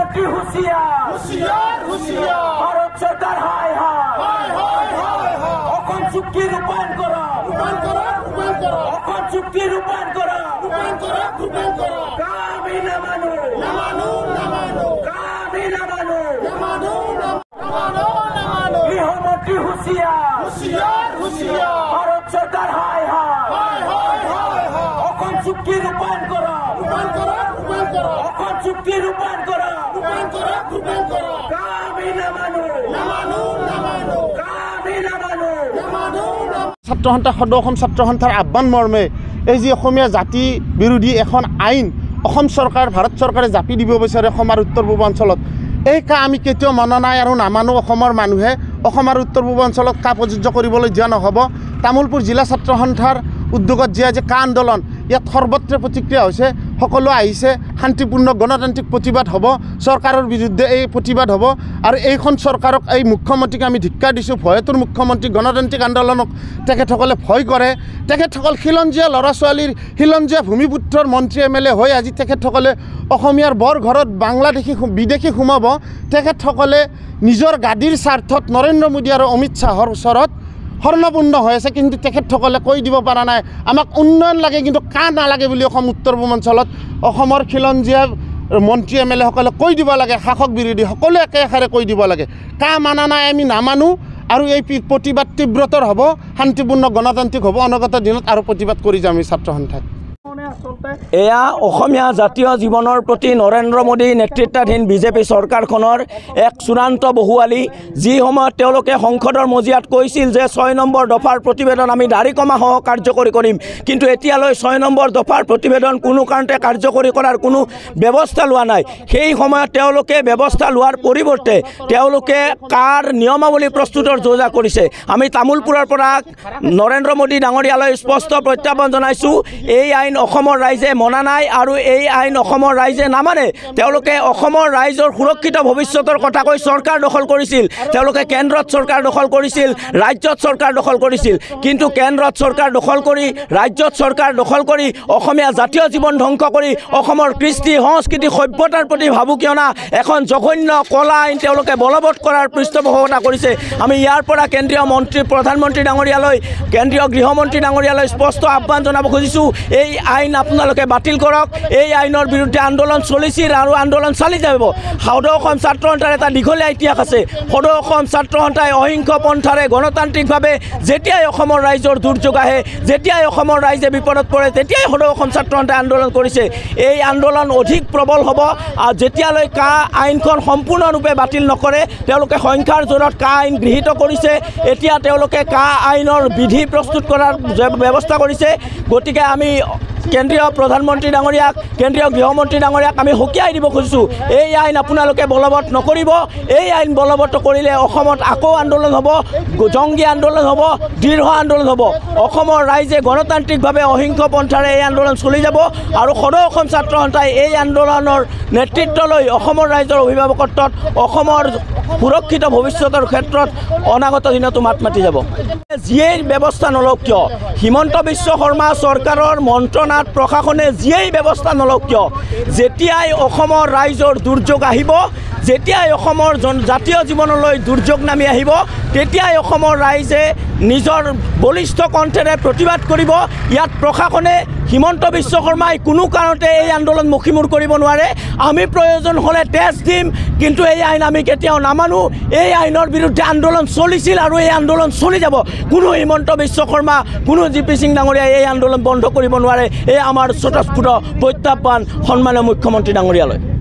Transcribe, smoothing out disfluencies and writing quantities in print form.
গৃহমন্ত্রী হুঁশিয়ার ভারত সরকার হায় হায় অখন চুক্তি রূপায়ণ করো অখন চুক্তি রূপায়ণ করো কামি না মানু কামি না মানু গৃহমন্ত্রী হুঁশিয়ার ভারত সরকার হায় হায় অখন চুক্তি রূপায়ণ করো অখন চুক্তি রূপায়ণ করো কামি না মানু কামি না মানু ছাত্ৰ সন্থা সদৌ অসম ছাত্ৰ সন্থাৰ আহ্বান মৰ্মে এই যি অসমীয়া জাতি বিৰোধী এখন আইন অসম চৰকাৰ ভাৰত চৰকাৰে জাপি দিব বিচাৰে অসম আৰু উত্তৰ পূৰ্বাঞ্চলত এই কা আমি কেতিয়াও মনা নাই আৰু নামানো অসমৰ মানুহে অসম আৰু উত্তৰ পূৰ্বাঞ্চলত কা প্ৰযোজ্য কৰিবলৈ দিয়া নহ'ব তামোলপুৰ জিলা ছাত্ৰ সন্থাৰ উদ্যোগত যি আজি কা আন্দোলন ইয়াত সৰ্বত্ৰে প্ৰতিক্ৰিয়া হৈছে সকলো আহিছে শান্তিপূৰ্ণ গণতান্ত্ৰিক প্ৰতিবাদ হ'ব চৰকাৰৰ বিৰুদ্ধে এই প্ৰতিবাদ হ'ব আৰু এইখন চৰকাৰক এই মুখ্যমন্ত্ৰীক আমি ধিক্কাৰ দিছোঁ ভয়টোৰ মুখ্যমন্ত্ৰী গণতান্ত্ৰিক আন্দোলনক তেখেতসকলে ভয় কৰে তেখেতসকল খিলঞ্জীয়া ল'ৰা ছোৱালীৰ খিলঞ্জীয়া ভূমিপুত্ৰৰ মন্ত্ৰী MLA হৈ আজি তেখেতসকলে অসমীয়াৰ বৰ ঘৰত বাংলাদেশী বিদেশী সোমাব তেখেতসকলে নিজৰ গাদীৰ স্বাৰ্থত নৰেন্দ্ৰ মোদী আৰু অমিত শ্বাহৰ ওচৰত হৰ্ণপূৰ্ণ হৈ আছে কিন্তু তেখেতসকলে কৈ দিব পৰা নাই আমাক উন্নয়ন লাগে কিন্তু কা নালাগে বুলি অসম উত্তৰ পূৰ্বাঞ্চলত অসমৰ খিলঞ্জীয়া মন্ত্ৰী MLA সকলে কৈ দিব লাগে শাসক বিৰোধী সকলোৱে একেষাৰে কৈ দিব লাগে কা মানা নাই আমি নামানো আৰু এই প্ৰতিবাদ তীব্ৰতৰ হ'ব শান্তিপূৰ্ণ গণতান্ত্ৰিক হ'ব অনাগত দিনত আৰু প্ৰতিবাদ কৰি যাম এই ছাত্ৰ সন্থাই এয়া অসমীয়া জাতীয় জীৱনৰ প্ৰতি নৰেন্দ্ৰ মোদী নেতৃত্বাধীন বিজেপি চৰকাৰখনৰ এক চূড়ান্ত বহুৱালি যি সময়ত তেওঁলোকে সংসদৰ মজিয়াত কৈছিল যে 6 নম্বৰ দফাৰ প্ৰতিবেদন আমি দাড়িকমাসহ কাৰ্যকৰী কৰিম কিন্তু এতিয়ালৈ 6 নম্বৰ দফাৰ প্ৰতিবেদন কোনো কাৰণতে কাৰ্যকৰী কৰাৰ কোনো ব্যৱস্থা লোৱা নাই সেই সময়ত তেওঁলোকে ব্যৱস্থা লোৱাৰ পৰিৱৰ্তে তেওঁলোকে কাৰ নিয়মাৱলী প্ৰস্তুতৰ যোজনা কৰিছে আমি তামোলপুৰৰ পৰা নৰেন্দ্ৰ মোদী ডাঙৰীয়ালৈ স্পষ্ট প্ৰত্যাহ্বান জনাইছোঁ এই আইন অসমৰ ৰাইজে মনা নাই আৰু এই আইন অসমৰ ৰাইজে নামানে তেওঁলোকে অসমৰ ৰাইজৰ সুৰক্ষিত ভৱিষ্যতৰ কথা কৈ চৰকাৰ দখল কৰিছিল তেওঁলোকে কেন্দ্ৰত চৰকাৰ দখল কৰিছিল ৰাজ্যত চৰকাৰ দখল কৰিছিল কিন্তু কেন্দ্ৰত চৰকাৰ দখল কৰি ৰাজ্যত চৰকাৰ দখল কৰি অসমীয়া জাতীয় জীৱন ধ্বংস কৰি অসমৰ কৃষ্টি সংস্কৃতি সভ্যতাৰ প্ৰতি ভাবুকিয়না এখন জঘন্য কলা আইন তেওঁলোকে বলবৎ কৰাৰ পৃষ্ঠপোষকতা কৰিছে আমি ইয়াৰ পৰা কেন্দ্ৰীয় মন্ত্ৰী প্ৰধানমন্ত্ৰী ডাঙৰীয়ালৈ কেন্দ্ৰীয় গৃহমন্ত্ৰী ডাঙৰীয়ালৈ স্পষ্ট আহ্বান জনাব খুজিছোঁ এই আইন আপোনালোকে বাতিল কৰক এই আইনৰ বিৰুদ্ধে আন্দোলন চলিছিল আৰু আন্দোলন চালি যাব সদৌ অসম ছাত্ৰ সন্থাৰ এটা দীঘলীয়া ইতিহাস আছে সদৌ অসম ছাত্ৰ সন্থাই অহিংস পন্থাৰে গণতান্ত্ৰিকভাৱে যেতিয়াই অসমৰ ৰাইজৰ দুৰ্যোগ আহে যেতিয়াই অসমৰ ৰাইজে বিপদত পৰে তেতিয়াই সদৌ অসম ছাত্ৰ সন্থাই আন্দোলন কৰিছে এই আন্দোলন অধিক প্ৰবল হ'ব আৰু যেতিয়ালৈ কা আইনখন সম্পূৰ্ণৰূপে বাতিল নকৰে তেওঁলোকে সংখ্যাৰ জোৰত কা আইন গৃহীত কৰিছে এতিয়া তেওঁলোকে কা আইনৰ বিধি প্ৰস্তুত কৰাৰ ব্যৱস্থা কৰিছে গতিকে আমি কেন্দ্ৰীয় প্ৰধানমন্ত্ৰী ডাঙৰীয়াক কেন্দ্ৰীয় গৃহমন্ত্ৰী ডাঙৰীয়াক আমি সকীয়াই দিব খুজিছোঁ এই আইন আপোনালোকে বলবৎ নকৰিব এই আইন বলবৎ কৰিলে অসমত আকৌ আন্দোলন হ'ব জংগী আন্দোলন হ'ব দৃঢ় আন্দোলন হ'ব অসমৰ ৰাইজে গণতান্ত্ৰিকভাৱে অহিংস পন্থাৰে এই আন্দোলন চলি যাব আৰু সদৌ অসম ছাত্ৰ সন্থাই এই আন্দোলনৰ নেতৃত্ব লৈ অসমৰ ৰাইজৰ অভিভাৱকত্বত অসমৰ সুৰক্ষিত ভৱিষ্যতৰ ক্ষেত্ৰত অনাগত দিনতো মাত মাতি যাব যিয়েই ব্যৱস্থা নলওক কিয় হিমন্ত বিশ্ব শৰ্মা চৰকাৰৰ মন্ত্ৰণাত প্ৰশাসনে যিয়েই ব্যৱস্থা নলওক কিয় যেতিয়াই অসমৰ ৰাইজৰ দুৰ্যোগ আহিব যেতিয়াই অসমৰ জাতীয় জীৱনলৈ দুৰ্যোগ নামি আহিব তেতিয়াই অসমৰ ৰাইজে নিজৰ বলিষ্ঠ কণ্ঠেৰে প্ৰতিবাদ কৰিব ইয়াত প্ৰশাসনে হিমন্ত বিশ্ব শৰ্মাই কোনো কাৰণতে এই আন্দোলন মুখিমূৰ কৰিব নোৱাৰে আমি প্ৰয়োজন হ'লে তেজ দিম কিন্তু এই আইন আমি কেতিয়াও নামানো এই আইনৰ বিৰুদ্ধে আন্দোলন চলিছিল আৰু এই আন্দোলন চলি যাব কোনো হিমন্ত বিশ্ব শৰ্মা কোনো GP সিং ডাঙৰীয়াই এই আন্দোলন বন্ধ কৰিব নোৱাৰে এই আমাৰ স্বতঃস্ফূৰ্ত প্ৰত্যাহ্বান সন্মানীয় মুখ্যমন্ত্ৰী ডাঙৰীয়ালৈ